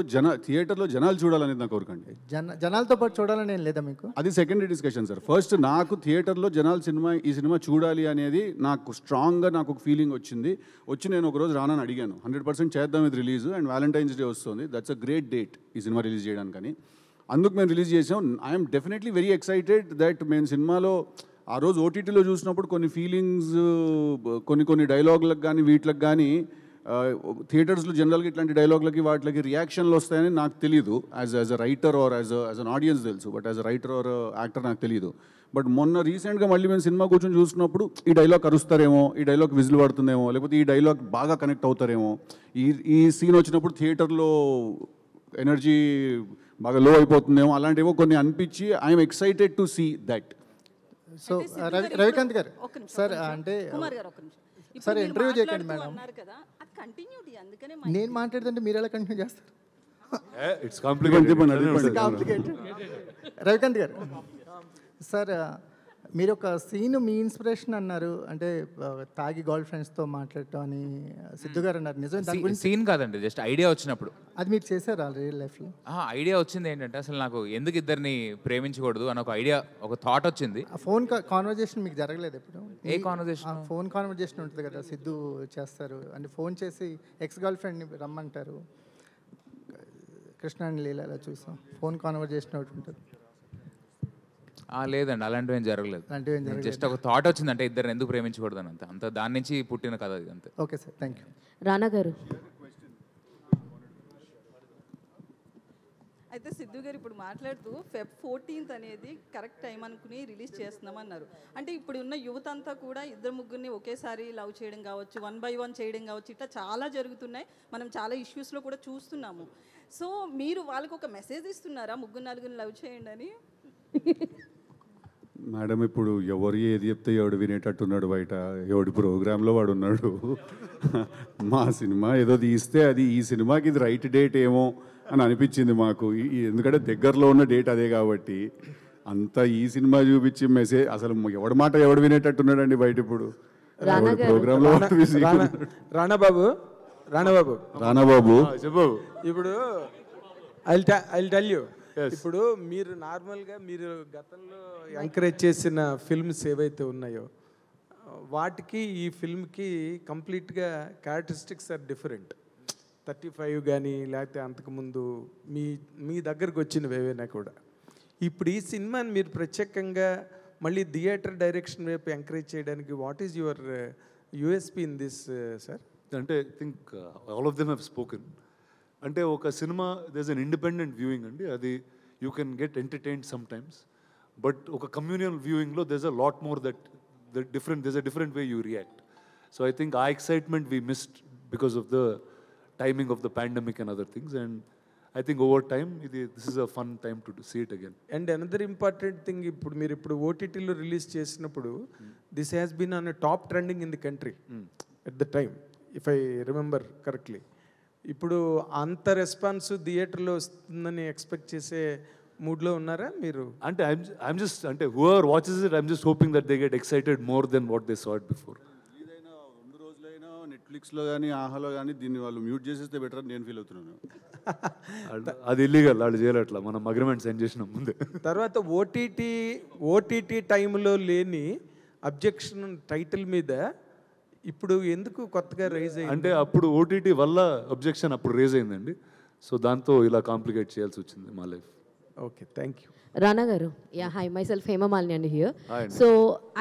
జనాలు చూడాలనేది నా కోరికండి. జనాలతో పాటు చూడాలని ఏం లేదా మీకు? అది సెకండరీ డిస్కషన్ సార్. ఫస్ట్ నాకు థియేటర్లో జనాలు ఈ సినిమా చూడాలి అనేది నాకు స్ట్రాంగ్గా నాకు ఒక ఫీలింగ్ వచ్చి నేను ఒకరోజు రానాని అడిగాను 100% చేద్దాం ఇది రిలీజ్. అండ్ వ్యాలంటైన్స్ డే వస్తుంది, దట్స్ అ గ్రేట్ డేట్ ఈ సినిమా రిలీజ్ చేయడానికని. అందుకు మేము రిలీజ్ చేసాం. I'm definitely very excited that మేము సినిమాలో ఆ రోజు ఓటీటీలో చూసినప్పుడు కొన్ని ఫీలింగ్స్, కొన్ని డైలాగులకు కానీ వీటికి కానీ థియేటర్స్లో జనరల్గా ఇట్లాంటి డైలాగులకి వాటికి రియాక్షన్లు వస్తాయని నాకు తెలియదు. As a writer or as an audience తెలుసు, but as a writer or actor నాకు తెలియదు. బట్ మొన్న రీసెంట్గా మళ్ళీ మేము సినిమా కూర్చొని చూసినప్పుడు ఈ డైలాగ్ అరుస్తారేమో, ఈ డైలాగ్ విజిల్ పడుతుందేమో, లేకపోతే ఈ డైలాగ్ బాగా కనెక్ట్ అవుతారేమో, ఈ సీన్ వచ్చినప్పుడు థియేటర్లో ఎనర్జీ బాగా లో అయిపోతుందేమో, అలాంటివో కొన్ని అనిపించి I'm excited to see that. So Ravikanth garu sir, అంటే సార్ ఇంటర్వ్యూ చేయకండి మేడం. నేను మాట్లాడుతుంటే మీరు ఎలా కంటిన్యూ చేస్తారు? It's complicated. Ravikanth garu sir, మీరు ఒక సీన్ మీ ఇన్స్పిరేషన్ అన్నారు, అంటే తాగి గర్ల్ ఫ్రెండ్స్తో మాట్లాడటం అని సిద్ధు గారు అన్నారు. నిజం సీన్ కాదండి, జస్ట్ ఐడియా వచ్చినప్పుడు. అది మీరు చేశారు రియల్ లైఫ్లో? ఐడియా వచ్చింది ఏంటంటే అసలు నాకు ఎందుకు ఇద్దరిని ప్రేమించకూడదు అని ఒక ఐడియా, ఒక థాట్ వచ్చింది. ఫోన్ కాన్వర్జేషన్ మీకు జరగలేదు ఎప్పుడు? ఏ కాన్వర్జేషన్? ఫోన్ కాన్వర్జేషన్ ఉంటుంది కదా, సిద్ధు చేస్తారు అంటే ఫోన్ చేసి ఎక్స్ గర్ల్ ఫ్రెండ్ని రమ్మంటారు. కృష్ణ అండ్ లీలలో చూసాం ఫోన్ కాన్వర్జేషన్ ఒకటి ఉంటుంది. లేదండి, అలాంటివి ఏం జరగలేదు. జస్ట్ ఒక థాట్ వచ్చింది, అంటే ఇద్దరు ఎందుకు ప్రేమించకూడదు అని, అంత దాని నుంచి పుట్టిన కథ ఇది అంతే. Okay sir, thank you. Rana గారు, అయితే సిద్ధు గారు ఇప్పుడు మాట్లాడుతూ Feb 14th అనేది కరెక్ట్ టైం అనుకుని రిలీజ్ చేస్తున్నామన్నారు. అంటే ఇప్పుడు ఉన్న యువత అంతా కూడా ఇద్దరు ముగ్గురిని ఒకేసారి లవ్ చేయడం కావచ్చు, 1 by 1 చేయడం కావచ్చు, ఇట్లా చాలా జరుగుతున్నాయి. మనం చాలా ఇష్యూస్లో కూడా చూస్తున్నాము. సో మీరు వాళ్ళకి ఒక మెసేజ్ ఇస్తున్నారా, ముగ్గురు నలుగురిని లవ్ చేయండి అని? మేడం, ఇప్పుడు ఎవరు ఏది చెప్తే ఎవడు వినేటట్టున్నాడు బయట, ఎవడి ప్రోగ్రాంలో వాడు ఉన్నాడు. మా సినిమా ఏదో తీస్తే అది ఈ సినిమాకి ఇది రైట్ డేట్ ఏమో అని అనిపించింది మాకు. ఎందుకంటే దగ్గరలో ఉన్న డేట్ అదే కాబట్టి అంతా ఈ సినిమా చూపించి మెసేజ్ అసలు ఎవడి మాట ఎవడు వినేటట్టున్నాడండి బయట ఇప్పుడు ప్రోగ్రాంలో. రానాబాబు ఇప్పుడు ఐ టెల్ యూ, ఇప్పుడు మీరు నార్మల్గా మీరు గతంలో ఎంకరేజ్ చేసిన ఫిల్మ్స్ ఏవైతే ఉన్నాయో వాటికి ఈ ఫిల్మ్కి కంప్లీట్గా క్యారెక్టరిస్టిక్స్ ఆర్ డిఫరెంట్. 35 కానీ లేకపోతే అంతకుముందు మీ దగ్గరకు వచ్చినవి ఏవైనా కూడా. ఇప్పుడు ఈ సినిమాని మీరు ప్రత్యేకంగా మళ్ళీ థియేటర్ డైరెక్షన్ వైపు ఎంకరేజ్ చేయడానికి what is your USP in this sir? అంటే I think all of them have spoken. అంటే ఒక సినిమా దేస్ అన్ ఇండిపెండెంట్ వ్యూయింగ్ అండి, అది you can get entertained some times. But ఒక కమ్యూనియల్ వ్యూయింగ్లో does a lot more that does a different way you react. So I think ఆ excitement we missed because of the timing of the pandemic and other things, and I think over time this is a fun time to see it again. And another important thing, ఇప్పుడు మీరు ఇప్పుడు ఓటీటీలో release చేసినప్పుడు this has been on a top trending in the country at the time, if I remember correctly. ఇప్పుడు అంత response థియేటర్లో వస్తుందని expect చేసే మూడ్లో ఉన్నారా మీరు? అంటే I'm just అంటే whoever watches it, I'm just hoping that they get excited more than what they saw it before. నెట్ఫ్లిక్స్లో కానీ ఆహాలో కానీ దీన్ని వాళ్ళు మ్యూట్ చేసేస్తే బెటర్ అని నేను ఫీల్ అవుతున్నాను. అది ఇల్లీగల్, వాళ్ళు చేయలేట్లా, మనం అగ్రిమెంట్ సైన్ చేసిన ముందే. తర్వాత ఓటీటీ టైంలో లేని అబ్జెక్షన్ టైటిల్ మీద ఇప్పుడు ఎందుకు కొత్తగా రైజ్ అయ్యింది? అంటే అప్పుడు ఓటీటీ వల్ల అబ్జెక్షన్ అప్పుడు రేజ్ అయిందండి. సో దాంతో ఇలా కాంప్లికేట్ చేయాల్సి వచ్చింది మా life. Okay, thank you. Rana గారు, హై మై సెల్ఫ్ హేమమాలిని అండి హియర్. సో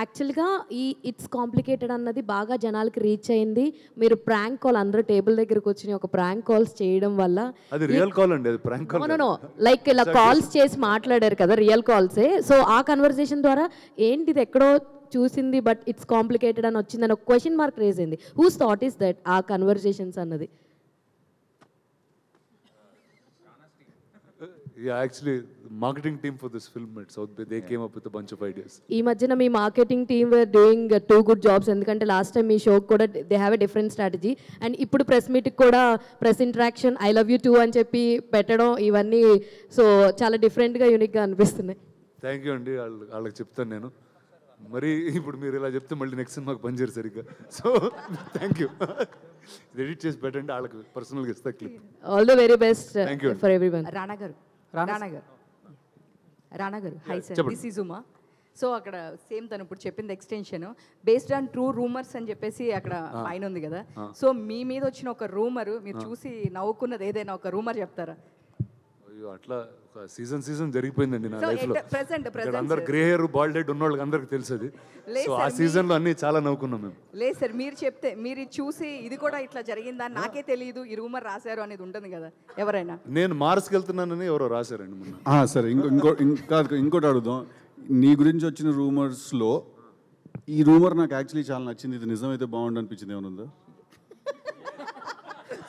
యాక్చువల్గా ఈ ఇట్స్ కాంప్లికేటెడ్ అన్నది బాగా జనాలకి రీచ్ అయింది. మీరు ప్రాంక్ కాల్, అందరూ టేబుల్ దగ్గరకు వచ్చి ఒక ప్రాంక్ కాల్స్ చేయడం వల్ల, అది రియల్ కాల్ అండి, అది ప్రాంక్ కాల్. నో లైక్ ఇలా కాల్స్ చేసి మాట్లాడారు కదా, రియల్ కాల్సే. సో ఆ కన్వర్సేషన్ ద్వారా ఏంటి ఇది ఎక్కడో చూసింది బట్ ఇట్స్ కాంప్లికేటెడ్ అని వచ్చిందని ఒక క్వశ్చన్ మార్క్ రేజ్ అయింది. హూస్ థాట్ ఈస్ దట్ ఆ కన్వర్సేషన్స్ అన్నది? Yeah, actually, the marketing team for this film at South Bay, they came up with a bunch of ideas. ఈ మధ్యన మీ marketing team were doing 2 good jobs. ఎందుకంటే last time మీ show కూడా they have a different strategy. And ఇప్పుడు press మీట్కి కూడా press interaction I love you too అని చెప్పి పెట్టడం, ఇవన్నీ సో చాలా డిఫరెంట్గా యూనిక్గా అనిపిస్తున్నాయి. థ్యాంక్ యూ అండి, వాళ్ళకి చెప్తాను నేను. మరి ఇప్పుడు మీరు ఇలా చెప్తే మళ్ళీ నెక్స్ట్ సినిమాకి పనిచేయరు సరిగ్గా. So thank you. ఎడిట్ చేసి పెట్టండి, వాళ్ళకి పర్సనల్గా ఇస్తా clip. All the very best for everyone. Rana గారు hi sir, this is Uma. So అక్కడ సేమ్ తను ఇప్పుడు చెప్పింది extension based on true rumours అని చెప్పేసి అక్కడ పైన ఉంది కదా. సో మీ మీద వచ్చిన ఒక రూమర్, మీరు చూసి నవ్వుకున్నది ఏదైనా ఒక రూమర్ చెప్తారా? అయ్యో, అట్లా ఒక సీజన్ జరిగిపోయిందండి నా లైఫ్లో. ప్రెసెంట్ అందరు గ్రే హెయిర్ బాల్డ్ హెడ్ ఉన్న వాళ్ళకి అందరికి తెలుసు. సో ఆ సీజన్లో అన్ని చాలా నవ్వుకున్నాం మేము. లేదు సార్, మీరు చెప్తే మీరు చూసి ఇది కూడా ఇట్లా జరిగిందా నాకే తెలియదు, ఈ రూమర్ రాశారు అనేది ఉంటుంది కదా ఎవరైనా. నేను మార్స్కి వెళ్తున్నానని ఎవరో రాశారండి మొన్న. సరే, ఇంకోటి అడుగుదాం. నీ గురించి వచ్చిన రూమర్స్లో ఈ రూమర్ నాకు యాక్చువల్లీ చాలా నచ్చింది, ఇది నిజమైతే బాగుండు అనిపించింది ఏమైనా ఉందా?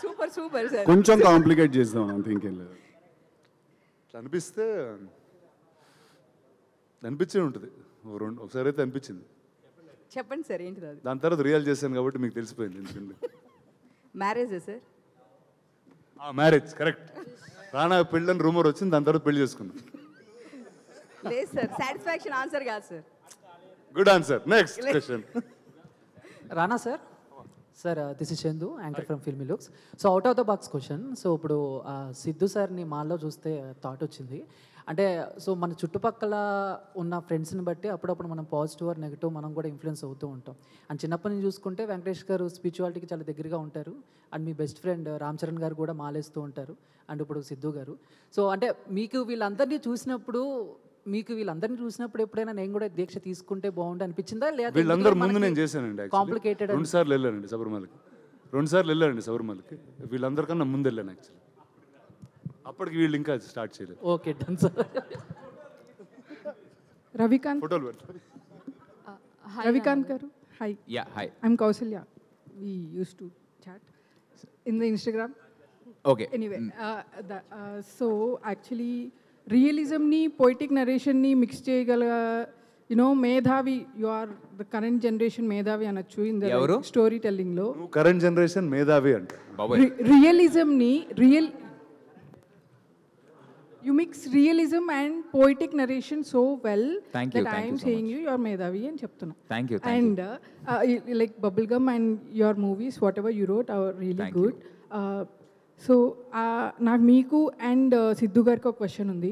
సూపర్ సార్, కొంచెం కాంప్లికేట్ చేద్దాం అంతే, ఇంకేం లేదు. అనిపిస్తే అనిపించే ఉంటుంది, ఒకసారి అయితే అనిపించింది. చెప్పండి సార్ ఏంటిది అది? దాని తర్వాత రియల్ చేశాను కాబట్టి మీకు తెలిసిపోయింది. ఎందుకంటే మ్యారేజే సార్? Marriage correct. రానా పెళ్ళని రూమర్ వచ్చింది, దాని తర్వాత పెళ్లి చేసుకున్నాం. లేదు సార్, సాటిస్ఫాక్షన్ ఆన్సర్ కాదు sir. Good answer. Next question. Rana sir, sir this is Chandu anchor from filmy looks. So out of the box question. So ఇప్పుడు సిద్ధు సార్ని మాల్లో చూస్తే థాట్ వచ్చింది, అంటే సో మన చుట్టుపక్కల ఉన్న ఫ్రెండ్స్ని బట్టి అప్పుడప్పుడు మనం పాజిటివ్ ఆర్ నెగిటివ్ మనం కూడా ఇన్ఫ్లుయెన్స్ అవుతూ ఉంటాం. అండ్ చిన్నప్పటి నుంచి చూసుకుంటే వెంకటేష్ గారు స్పిరిచువాలిటీకి చాలా దగ్గరగా ఉంటారు. And me best friend Ram Charan గారు కూడా మాలేస్తూ ఉంటారు. అండ్ ఇప్పుడు సిద్ధు గారు. సో అంటే మీకు వీళ్ళందరినీ చూసినప్పుడు ఎప్పుడైనా నేను కూడా దీక్ష తీసుకుంటే బాగుండు అనిపించిందా? లేదా వీళ్ళందరూ ముందు నేను చేశానండి. కాంప్లికేటెడ్ 2 సార్లు వెళ్ళానండి శబరిమలకి. వీళ్ళందరికన్నా ముందు వెళ్ళాను యాక్చువల్లీ. అప్పటికి వీళ్ళు ఇంకా స్టార్ట్ చేయలేదు. Okay done sir. రవికాంత్ ఫోటోలు పెట్టు. రవికాంత్ గారు hi. Yeah, hi. I'm Kausalya. We used to chat in the Instagram. Okay. Anyway, so actually realism ni poetic narration ni mix cheyagala, you know, Medhavi, you are the current generation Medhavi anachu in the storytelling lo. Current generation మేధావి అంటే realism ni you mix realism and poetic narration so well Thank you, that I am so saying you are Medhavi and cheptuna. Thank you. And like Bubblegum and your movies, whatever you wrote, are really Thank good. So నాకు మీకు and Siddhu గారికి ఒక question ఉంది.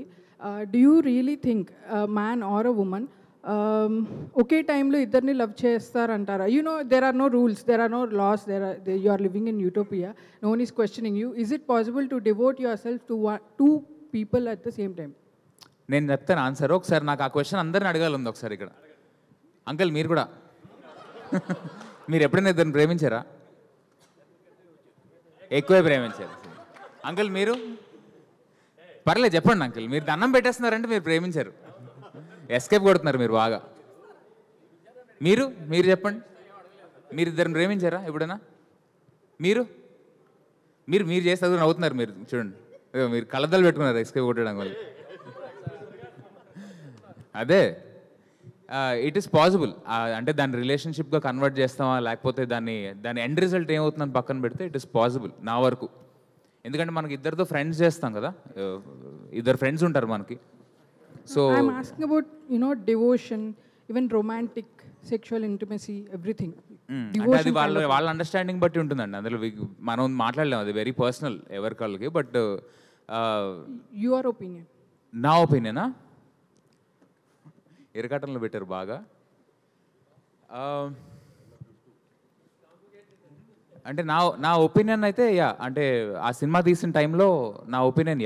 Do you really think man or a woman ఒకే టైంలో ఇద్దరిని love చేస్తారంటారా? You know there are no rules, there are no laws, you are living in utopia, no one is questioning you. Is it possible to devote your self to two people at the same time? నేను చెప్తాను answer. ఒకసారి నాకు ఆ question అందరిని అడగాలి ఉంది ఒకసారి ఇక్కడ. అంకుల్ మీరు కూడా మీరు ఎప్పుడైనా ఇద్దరిని ప్రేమించారా? ఎక్కువే ప్రేమించారు. అంకుల్ మీరు పర్లేదు చెప్పండి అంకుల్. మీరు దండం పెట్టేస్తున్నారంటే మీరు ప్రేమించారు. ఎస్కేప్ కొడుతున్నారు మీరు బాగా. మీరు చెప్పండి, మీరు ఇద్దరిని ప్రేమించారా ఎప్పుడైనా? మీరు మీరు మీరు చేస్తే నవ్వుతున్నారు మీరు. చూడండి మీరు కళ్ళద్దాలు పెట్టుకున్నారు ఎస్కేప్ కొట్టడం వల్ల. అదే ఇట్ ఈస్ పాసిబుల్. అంటే దాన్ని రిలేషన్షిప్గా కన్వర్ట్ చేస్తామా లేకపోతే దాని ఎండ్ రిజల్ట్ ఏమవుతుందని పక్కన పెడితే ఇట్ ఈస్ పాసిబుల్ నా వరకు. ఎందుకంటే మనకి ఇద్దరితో ఫ్రెండ్స్ చేస్తాం కదా, ఇద్దరు ఫ్రెండ్స్ ఉంటారు మనకి. So I'm asking about devotion, even romantic, sexual intimacy, everything. అంటే అది వాళ్ళ అండర్స్టాండింగ్ బట్టి ఉంటుందండి. అందులో మనం మాట్లాడలేము, అది వెరీ పర్సనల్ ఎవరికాళ్ళకి. But your opinion? నా ఒపీనియనా? ఎరకాటంలో పెట్టారు బాగా. అంటే నా ఒపీనియన్ అయితే అంటే ఆ సినిమా తీసిన టైంలో నా ఒపీనియన్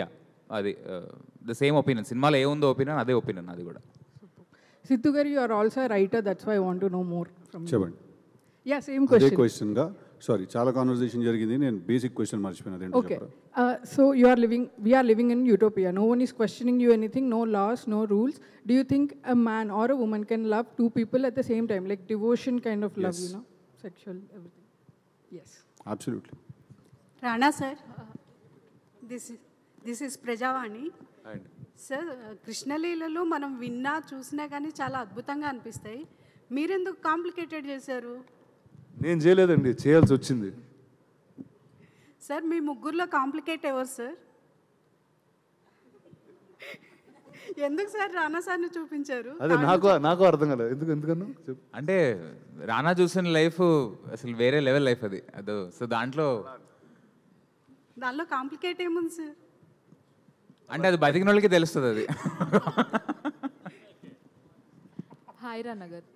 అది ద సేమ్ ఒపీనియన్. సినిమాలో ఏముందో ఒపీనియన్ అదే ఒపీనియన్ అది కూడా. సిద్ధు గారు, you are also writer, that's why I want to know more from you. చెప్పండి. Yeah same question. క్వశ్చన్గా సారీ చాలా కాన్వర్సేషన్ జరిగింది, నేను బేసిక్ క్వశ్చన్ మర్చిపోయినా. Okay, so we are living in utopia. No one is questioning you anything, no laws, no rules. Do you think a man or a woman can love two people at the same time, like devotion kind of love, you know, sexual, everything? Yes, absolutely. Rana sir, this is Prajavani. Sir, కృష్ణలీలలో మనం విన్నా చూసినా కానీ చాలా అద్భుతంగా అనిపిస్తాయి. మీరెందుకు complicated చేశారు? నేను చేయలేదండి, చేయాల్సి వచ్చింది. సార్, మీ ముగ్గురులో కాంప్లికేట్ ఎవరు సార్? ఎందుకు సార్ రానా సార్ని చూపించారు? అదే నాకు అర్థం కాలేదు ఎందుకన్నా. అంటే రానా చూసిన లైఫ్ అసలు వేరే లెవెల్ లైఫ్ అది. సో దాంట్లో కాంప్లికేట్ ఏముంది సార్? అంటే అది బతికిన వాళ్ళకి తెలుస్తుంది అది. హాయ్ రానా గారు.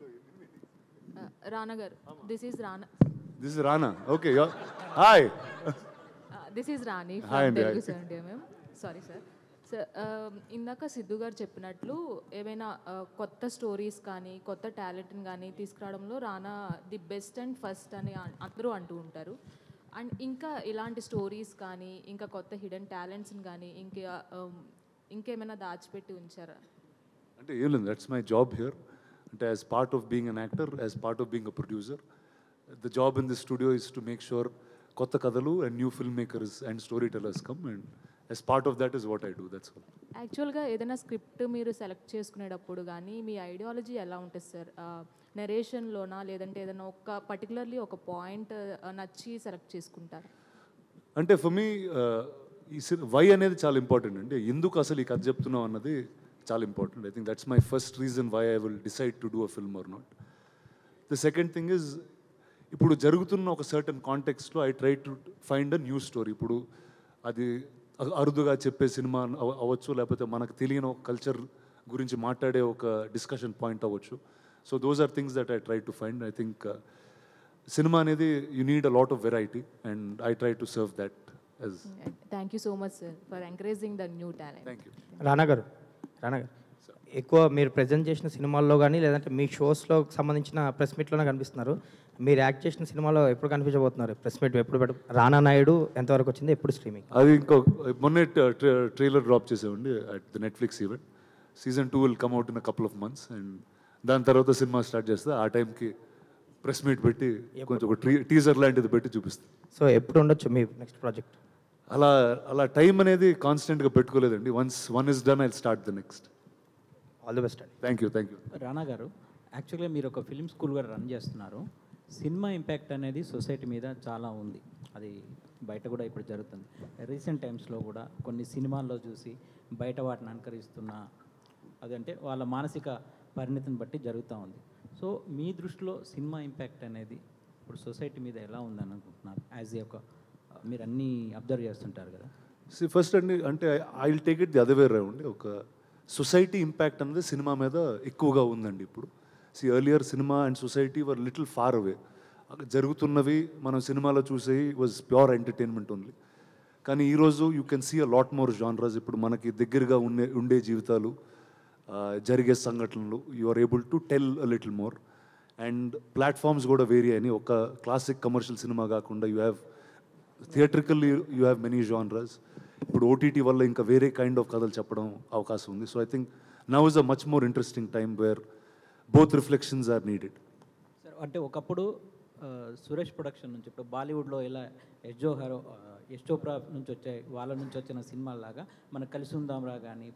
రానా గారు, this is Rana. Okay, hi. This is Rani Telugu Sunday ma'am. Sorry sir. Sir, ఇందాక సిద్ధు గారు చెప్పినట్లు ఏమైనా కొత్త స్టోరీస్ కానీ కొత్త టాలెంట్ని కానీ తీసుకురావడంలో రానా ది బెస్ట్ అండ్ ఫస్ట్ అని అందరూ అంటూ ఉంటారు. అండ్ ఇంకా ఇలాంటి స్టోరీస్ కానీ ఇంకా కొత్త హిడెన్ టాలెంట్స్ని కానీ ఇంకేమైనా దాచిపెట్టి ఉంచారా? అంటే ఏం లేదు, దట్స్ మై జాబ్ హియర్. అంటే as part of being an actor, as part of being a producer, the job in the studio is to make sure కొత్త కథలు and new film makers and story tellers come, and as part of that is what I do. That's all. యాక్చువల్గా ఏదైనా script మీరు select చేసుకునేటప్పుడు కానీ మీ ideology ఎలా ఉంటుంది sir? నెరేషన్లోనా లేదంటే ఏదైనా పర్టికులర్లీ ఒక పాయింట్ నచ్చి సెలెక్ట్ చేసుకుంటారు? అంటే ఫర్ మీ ఈ వై అనేది చాలా ఇంపార్టెంట్ అండి. ఎందుకు అసలు ఈ కథ చెప్తున్నాం అన్నది చాలా important. I think that's my first reason why I will decide to do a film or not. The second thing is ఇప్పుడు జరుగుతున్న ఒక సర్టన్ కాంటెక్స్ట్లో I try to find a new story. ఇప్పుడు అది అరుదుగా చెప్పే సినిమా అవ్వచ్చు, లేకపోతే మనకు తెలియని ఒక కల్చర్ గురించి మాట్లాడే ఒక డిస్కషన్ పాయింట్ అవ్వచ్చు. So those are things that I try to find. I think cinema అనేది you need a lot of variety and I try to serve that. Thank you so much sir for encouraging the new talent. Thank you. Rana గారు ఎక్కువ మీరు present చేసిన సినిమాల్లో కానీ లేదంటే మీ షోస్లో సంబంధించిన press మీట్లోనే కనిపిస్తున్నారు. మీరు యాక్ట్ చేసిన సినిమాలో ఎప్పుడు కనిపించబోతున్నారు? ప్రెస్ మీట్ ఎప్పుడు రానా నాయుడు ఎంతవరకు వచ్చింది, ఎప్పుడు స్ట్రీమింగ్? అది ఇంకో మొన్నే ట్రైలర్ డ్రాప్ చేసామండి at the Netflix event. Season 2 will come out in a couple of months and దాని తర్వాత సినిమా స్టార్ట్ చేస్తే ఆ టైంకి ప్రెస్ మీట్ పెట్టి కొంచెం ఒక టీజర్ లాంటిది పెట్టి చూపిస్తాం. సో ఎప్పుడు ఉండొచ్చు మీ నెక్స్ట్ ప్రాజెక్ట్? అలా టైం అనేది కాన్స్టెంట్గా పెట్టుకోలేదండి. Once one is done I start the next. All the best అండి. Thank you. రానా గారు, యాక్చువల్గా మీరు ఒక ఫిల్మ్ స్కూల్ కూడా రన్ చేస్తున్నారు. సినిమా ఇంపాక్ట్ అనేది సొసైటీ మీద చాలా ఉంది, అది బయట కూడా ఇప్పుడు జరుగుతుంది. రీసెంట్ టైమ్స్లో కూడా కొన్ని సినిమాల్లో చూసి బయట వాటిని అనుకరిస్తున్న అదంటే వాళ్ళ మానసిక పరిణతిని బట్టి జరుగుతూ ఉంది. సో మీ దృష్టిలో సినిమా ఇంపాక్ట్ అనేది ఇప్పుడు సొసైటీ మీద ఎలా ఉందని అనుకుంటున్నారు? యాజ్ ఏ ఒక మీరు అన్నీ అబ్జర్వ్ చేస్తుంటారు కదా. ఫస్ట్ అండి అంటే I will take it the other way round. ఒక సొసైటీ ఇంపాక్ట్ అనేది సినిమా మీద ఎక్కువగా ఉందండి ఇప్పుడు. Earlier cinema and society were little far away. జరుగుతున్నవి మనం సినిమాలో చూసేవి వాజ్ ప్యూర్ ఎంటర్టైన్మెంట్ ఓన్లీ. కానీ ఈరోజు you can see a lot more genres. ఇప్పుడు మనకి దగ్గరగా ఉండే జీవితాలు, జరిగే సంఘటనలు, you are able to tell a little more. And platforms కూడా వేరీ అని, ఒక క్లాసిక్ కమర్షియల్ సినిమా కాకుండా you have theatrically you have many genres. ఇప్పుడు ఓటీటీ వల్ల ఇంకా వేరే కైండ్ ఆఫ్ కథలు చెప్పడం అవకాశం ఉంది. So I think now is a much more interesting time where both reflections are needed. Sir అంటే ఒకప్పుడు సురేష్ ప్రొడక్షన్ నుంచి ఇప్పుడు బాలీవుడ్లో ఎలా యశ్ చోప్రా నుంచి వచ్చాయి, వాళ్ళ నుంచి వచ్చిన సినిమాలాగా మన కలిసి ఉందాంరా కానీ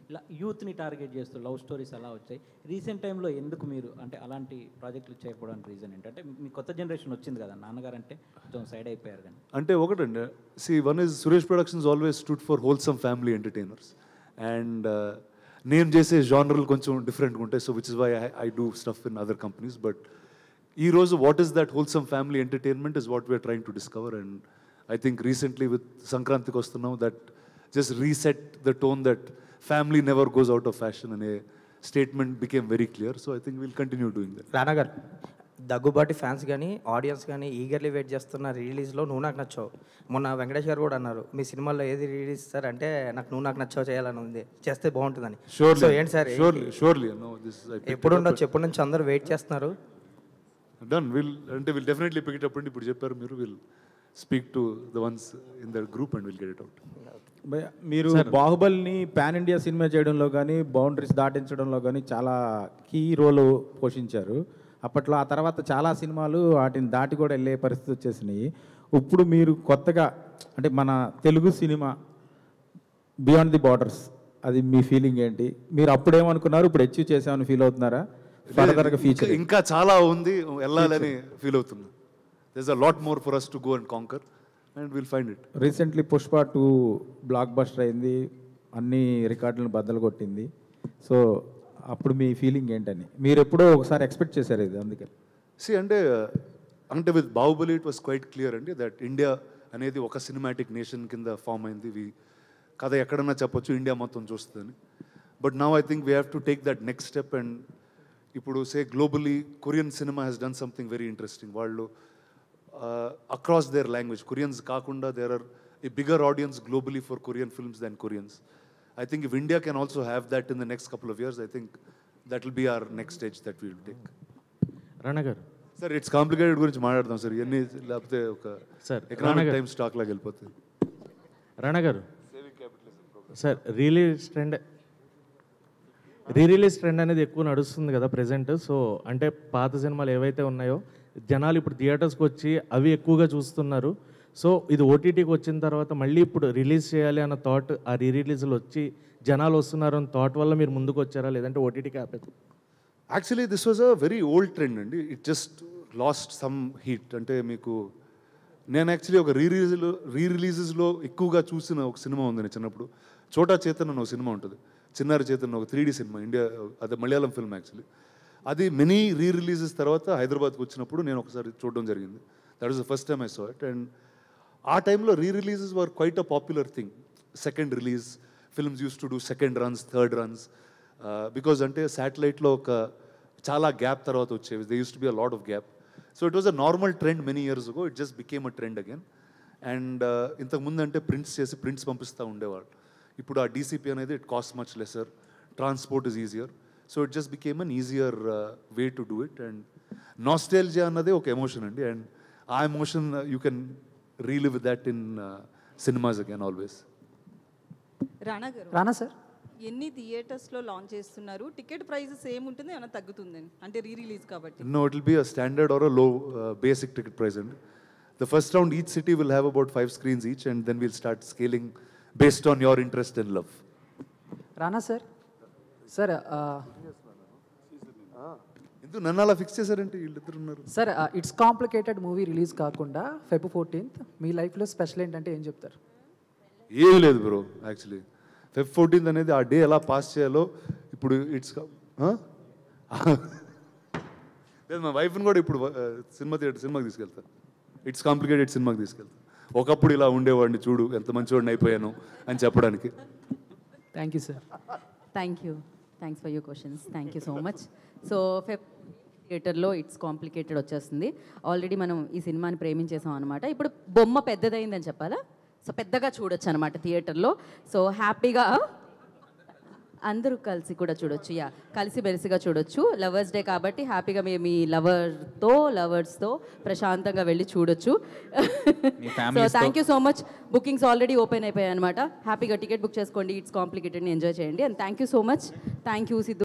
ఇలా యూత్ని టార్గెట్ చేస్తూ లవ్ స్టోరీస్ అలా వచ్చాయి. రీసెంట్ టైంలో ఎందుకు మీరు అంటే అలాంటి ప్రాజెక్టులు చేయకపోవడానికి రీజన్ ఏంటంటే మీ కొత్త జనరేషన్ వచ్చింది కదా, నాన్నగారు అంటే కొంచెం సైడ్ అయిపోయారు కానీ. అంటే ఒకటండి, one is Suresh productions always stood for wholesome family entertainers and నేను చేసే జానర్లు కొంచెం డిఫరెంట్గా ఉంటాయి. So which is why I do stuff in other companies. But ఈరోజు what is that wholesome family entertainment is what we're trying to discover. And I think recently with సంక్రాంతికి వస్తున్నాం, that just reset the tone that family never goes out of fashion and a statement became very clear. So I think we'll continue doing that. రానా గారు, Daggubati fans కానీ audience కానీ eagerly wait చేస్తున్న రిలీజ్లో నువ్వు నాకు నచ్చావు. మొన్న వెంకటేష్ గారు కూడా అన్నారు మీ సినిమాలో ఏది రిలీజ్ సార్ అంటే నాకు నువ్వు నాకు నచ్చావు చేయాలని ఉంది, చేస్తే బాగుంటుందని. సో ఏంటి సార్ ఎప్పుడు ఉండొచ్చు, ఎప్పటి నుంచి అందరూ వెయిట్ చేస్తున్నారు? Done will definitely pick it up అండి. ఇప్పుడు చెప్పారు మీరు, will speak to the ones in that group and will get it out. మీరు బాహుబలిని పాన్ ఇండియా సినిమా చేయడంలో కానీ బౌండరీస్ దాటించడంలో కానీ చాలా కీ రోల్ పోషించారు అప్పట్లో. ఆ తర్వాత చాలా సినిమాలు వాటిని దాటి కూడా వెళ్ళే పరిస్థితి వచ్చేసినాయి. ఇప్పుడు మీరు కొత్తగా అంటే మన Telugu cinema beyond the borders, అది మీ ఫీలింగ్ ఏంటి? మీరు అప్పుడేమనుకున్నారు, ఇప్పుడు అచీవ్ చేసామని ఫీల్ అవుతున్నారా? ఫర్దర్గా ఫ్యూచర్ ఇంకా చాలా ఉంది వెళ్ళాలని ఫీల్ అవుతున్నా. There's a lot more for us to go and conquer and we'll find it. Recently Pushpa 2 block buster అయింది, అన్ని రికార్డులను బద్దలు కొట్టింది. సో అప్పుడు మీ ఫీలింగ్ ఏంటని మీరు ఎప్పుడో ఒకసారి ఎక్స్పెక్ట్ చేశారు ఇది? అందుకే అంటే with Baahubali it was quite clear అండి దట్ ఇండియా అనేది ఒక సినిమాటిక్ నేషన్ కింద ఫామ్ అయింది. కథ ఎక్కడన్నా చెప్పొచ్చు, ఇండియా మొత్తం చూస్తుందని. But now I think we have to take that next step. And ఇప్పుడు say globally Korean cinema has done something very interesting. వాళ్ళు across their language, Koreans కాకుండా there are a bigger audience globally for Korean films than Koreans. I think if India can also have that in the next couple of years, I think that will be our next stage that we will take. రానా గారు sir it's complicated గురించి మాట్లాడదాం sir, ఇవన్నీ లేకపోతే ఒక economic time stock లాగా వెళ్ళిపోతుంది. రానా గారు sir re-release trend అనేది ఎక్కువ నడుస్తుంది కదా ప్రెజెంట్. సో అంటే పాత సినిమాలు ఏవైతే ఉన్నాయో జనాలు ఇప్పుడు థియేటర్స్కి వచ్చి అవి ఎక్కువగా చూస్తున్నారు. సో ఇది ఓటీటీకి వచ్చిన తర్వాత మళ్ళీ ఇప్పుడు రిలీజ్ చేయాలి అన్న థాట్, ఆ రిలీజ్లు వచ్చి జనాలు వస్తున్నారు అన్న థాట్ వల్ల మీరు ముందుకు వచ్చారా, లేదంటే ఓటీటీకి ఆపేది? Actually this was a very old trend అండి. It just lost some heat. అంటే మీకు నేను యాక్చువల్లీ ఒక రిలీజెస్లో ఎక్కువగా చూసిన ఒక సినిమా ఉంది చిన్నప్పుడు. చోటా చేతన్ అని ఒక సినిమా ఉంటుంది, చిన్నారి చేతన్, ఒక 3D సినిమా, ఇండియా, అదే మలయాళం ఫిల్మ్ యాక్చువల్లీ. అది మెనీ రీ రిలీజెస్ తర్వాత హైదరాబాద్కి వచ్చినప్పుడు నేను ఒకసారి చూడడం జరిగింది. That was the first time I saw it. And ఆ టైంలో re releases were quite a popular thing. Second release films use to do second runs, third runs, because అంటే శాటిలైట్లో ఒక చాలా గ్యాప్ తర్వాత వచ్చేవి. They use to be a lot of gap. So it was a normal trend many years ago. It just became a trend again. And ఇంతకుముందు అంటే prints చేసి prints పంపిస్తూ ఉండేవాళ్ళు. ఇప్పుడు ఆ డీసీపీ అనేది it cost much lesser, transport is easier. So it just became an easier way to do it. And nostalgia అన్నదే ఒక ఎమోషన్ అండి. అండ్ ఆ emotion you can relive that in cinemas again always. Rana sir, ఎన్ని థియేటర్స్లో launch చేస్తున్నారు? Ticket prices ఏముంటుంది, ఏమైనా తగ్గుతుందని అంటే రీ రిలీజ్ కాబట్టి? No, it will be a standard or a low basic ticket price. And the first round, each city will have about 5 screens each, and then we'll start scaling based on your interest and love. Rana sir, sir ఎందుకు నన్ను అలా fix చేశారంటే వీళ్ళిద్దరు ఉన్నారు. Sir it's complicated movie release కాకుండా Feb 14th మీ లైఫ్లో special ఏంటంటే ఏం చెప్తారు? ఏం లేదు బ్రో, యాక్చువల్లీ Feb 14th అనేది ఆ డే ఎలా పాస్ చేయాలో ఇప్పుడు ఇట్స్ లేదు. మా వైఫ్ని కూడా ఇప్పుడు సినిమాకి తీసుకెళ్తాను. ఇట్స్ కాంప్లికేటెడ్ సినిమాకి తీసుకెళ్తాను. ఒకప్పుడు ఇలా ఉండేవాడిని, చూడు ఎంత మంచివాడిని అయిపోయాను అని చెప్పడానికి. Thank you sir. Thank you, thanks for your questions. Thank you so much. So థియేటర్లో ఇట్స్ కాంప్లికేటెడ్ వచ్చేస్తుంది. ఆల్రెడీ మనం ఈ సినిమాని ప్రేమించేసాం అనమాట. ఇప్పుడు బొమ్మ పెద్దదైందని చెప్పాలా, సో పెద్దగా చూడొచ్చు అనమాట థియేటర్లో. సో హ్యాపీగా అందరూ కలిసి కూడా చూడొచ్చు. యా, కలిసి మెలిసిగా చూడొచ్చు. లవర్స్ డే కాబట్టి హ్యాపీగా మీ లవర్స్తో ప్రశాంతంగా వెళ్ళి చూడొచ్చు. So thank you so much. Bookings already open అయిపోయాయి అనమాట. హ్యాపీగా టికెట్ బుక్ చేసుకోండి. ఇట్స్ కాంప్లికేటెడ్ని ఎంజాయ్ చేయండి. And thank you so much. Thank you Siddhu.